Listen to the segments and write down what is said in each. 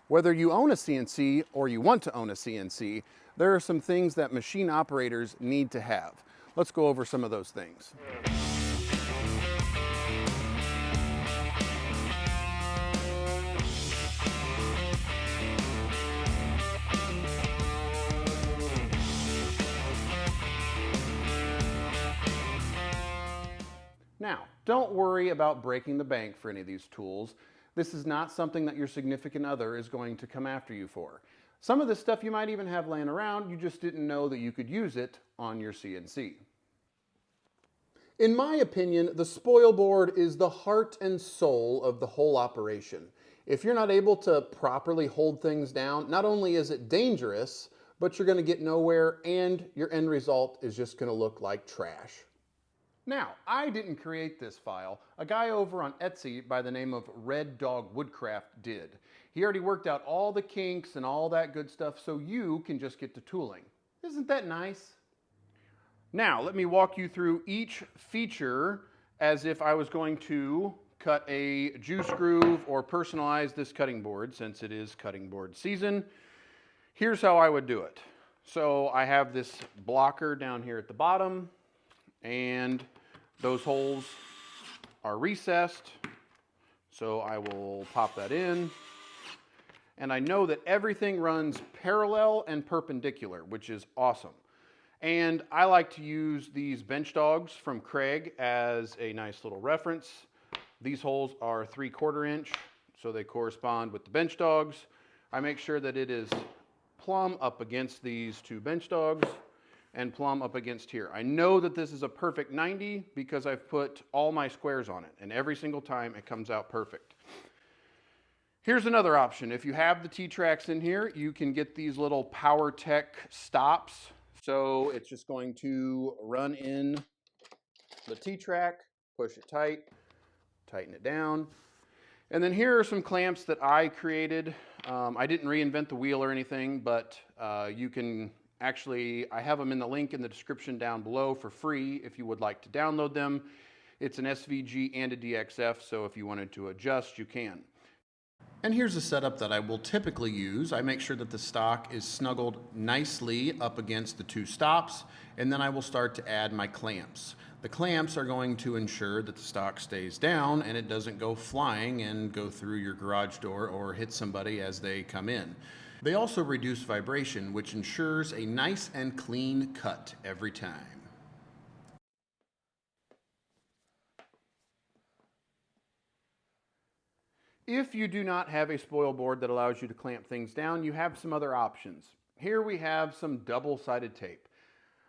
Whether you own a CNC or you want to own a CNC, there are some things that machine operators need to have. Let's go over some of those things. Now, don't worry about breaking the bank for any of these tools. This is not something that your significant other is going to come after you for. Some of this stuff you might even have laying around, you just didn't know that you could use it on your CNC. In my opinion, the spoil board is the heart and soul of the whole operation. If you're not able to properly hold things down, not only is it dangerous, but you're going to get nowhere and your end result is just going to look like trash. Now, I didn't create this file. A guy over on Etsy by the name of Red Dog Woodcraft did. He already worked out all the kinks and all that good stuff so you can just get to tooling. Isn't that nice? Now, let me walk you through each feature as if I was going to cut a juice groove or personalize this cutting board since it is cutting board season. Here's how I would do it. So I have this blocker down here at the bottom, and those holes are recessed, so I will pop that in. And I know that everything runs parallel and perpendicular, which is awesome. And I like to use these bench dogs from Craig as a nice little reference. These holes are 3/4 inch, so they correspond with the bench dogs. I make sure that it is plumb up against these two bench dogs and plumb up against here. I know that this is a perfect 90 because I've put all my squares on it, and every single time it comes out perfect. Here's another option. If you have the T-tracks in here, you can get these little PowerTech stops. So it's just going to run in the T-track, push it tight, tighten it down. And then here are some clamps that I created. I didn't reinvent the wheel or anything, but you can actually, I have them in the link in the description down below for free if you would like to download them. It's an SVG and a DXF, so if you wanted to adjust, you can. And here's a setup that I will typically use. I make sure that the stock is snuggled nicely up against the two stops, and then I will start to add my clamps. The clamps are going to ensure that the stock stays down and it doesn't go flying and go through your garage door or hit somebody as they come in. They also reduce vibration, which ensures a nice and clean cut every time. If you do not have a spoil board that allows you to clamp things down, you have some other options. Here we have some double-sided tape.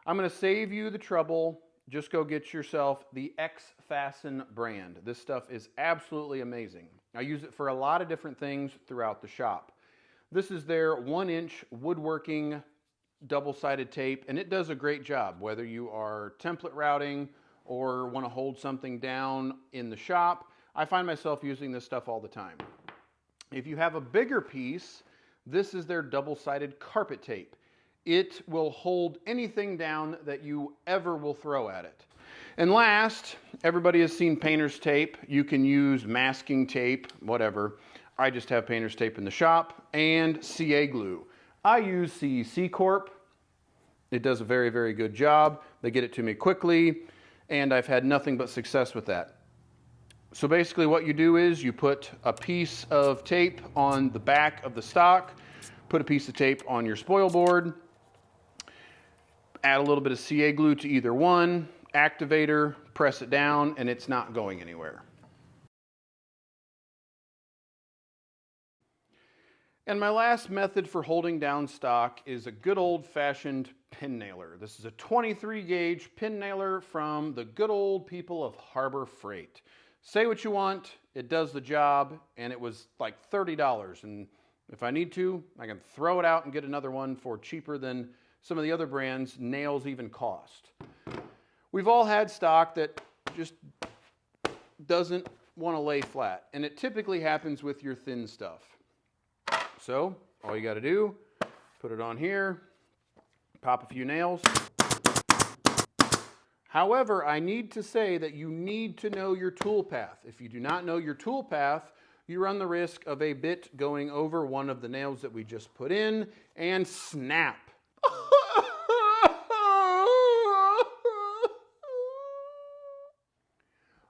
I'm going to save you the trouble. Just go get yourself the X-Fasten brand. This stuff is absolutely amazing. I use it for a lot of different things throughout the shop. This is their 1-inch woodworking double-sided tape, and it does a great job, whether you are template routing or want to hold something down in the shop. I find myself using this stuff all the time. If you have a bigger piece, this is their double-sided carpet tape. It will hold anything down that you ever will throw at it. And last, everybody has seen painter's tape. You can use masking tape, whatever. I just have painter's tape in the shop, and CA glue. I use CEC Corp. It does a very, very good job. They get it to me quickly, and I've had nothing but success with that. So basically what you do is you put a piece of tape on the back of the stock, put a piece of tape on your spoil board, add a little bit of CA glue to either one, activator, press it down, and it's not going anywhere. And my last method for holding down stock is a good old-fashioned pin nailer. This is a 23 gauge pin nailer from the good old people of Harbor Freight. Say what you want, it does the job, and it was like $30. And if I need to, I can throw it out and get another one for cheaper than some of the other brands nails even cost. We've all had stock that just doesn't want to lay flat, and it typically happens with your thin stuff. So all you got to do, put it on here, pop a few nails. However, I need to say that you need to know your tool path. If you do not know your tool path, you run the risk of a bit going over one of the nails that we just put in and snap.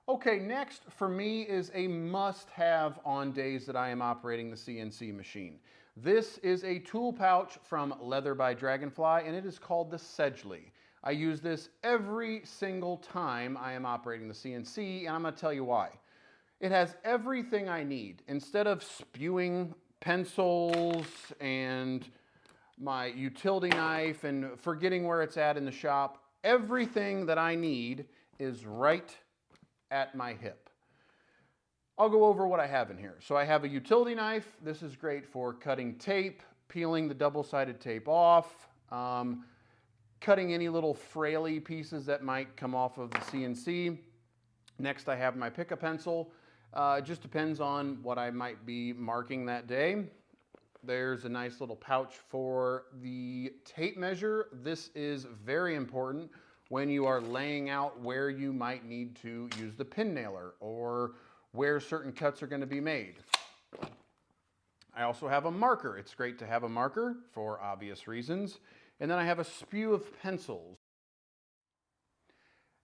Okay, next for me is a must-have on days that I am operating the CNC machine. This is a tool pouch from Leather by Dragonfly, and it is called the Sedgley. I use this every single time I am operating the CNC, and I'm going to tell you why. It has everything I need. Instead of spewing pencils and my utility knife and forgetting where it's at in the shop, everything that I need is right at my hip. I'll go over what I have in here. So I have a utility knife. This is great for cutting tape, peeling the double-sided tape off, cutting any little fraily pieces that might come off of the CNC. Next, I have my pick-a-pencil. It just depends on what I might be marking that day. There's a nice little pouch for the tape measure. This is very important when you are laying out where you might need to use the pin nailer or where certain cuts are going to be made. I also have a marker. It's great to have a marker for obvious reasons. And then I have a spew of pencils.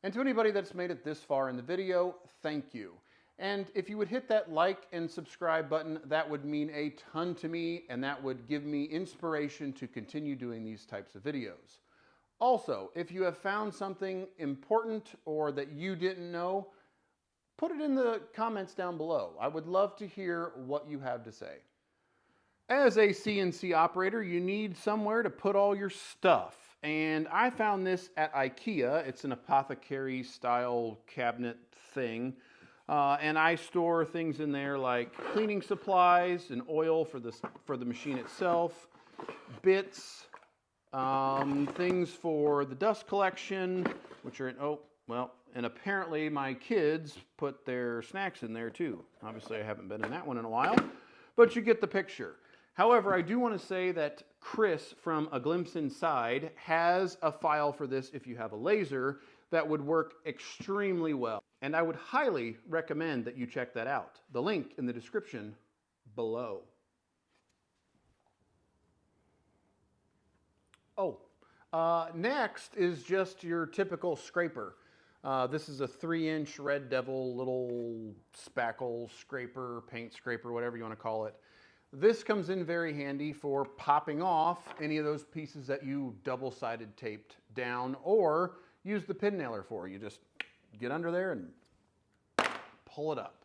And to anybody that's made it this far in the video, thank you. And if you would hit that like and subscribe button, that would mean a ton to me, and that would give me inspiration to continue doing these types of videos. Also, if you have found something important or that you didn't know, put it in the comments down below. I would love to hear what you have to say. As a CNC operator, you need somewhere to put all your stuff. And I found this at IKEA. It's an apothecary style cabinet thing. And I store things in there like cleaning supplies and oil for the machine itself, bits, things for the dust collection, which are in, and apparently my kids put their snacks in there too. Obviously I haven't been in that one in a while, but you get the picture. However, I do want to say that Chris from A Glimpse Inside has a file for this if you have a laser that would work extremely well. And I would highly recommend that you check that out. The link in the description below. Next is just your typical scraper. This is a 3-inch Red Devil little spackle scraper, paint scraper, whatever you want to call it. This comes in very handy for popping off any of those pieces that you double-sided taped down or use the pin nailer for. You just get under there and pull it up.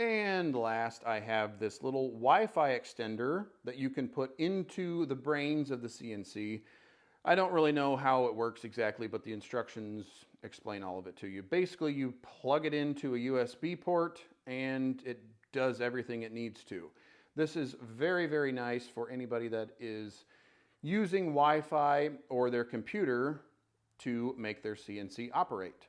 And last, I have this little Wi-Fi extender that you can put into the brains of the CNC. I don't really know how it works exactly, but the instructions explain all of it to you. Basically, you plug it into a USB port and it does everything it needs to. This is very, very nice for anybody that is using Wi-Fi or their computer to make their CNC operate.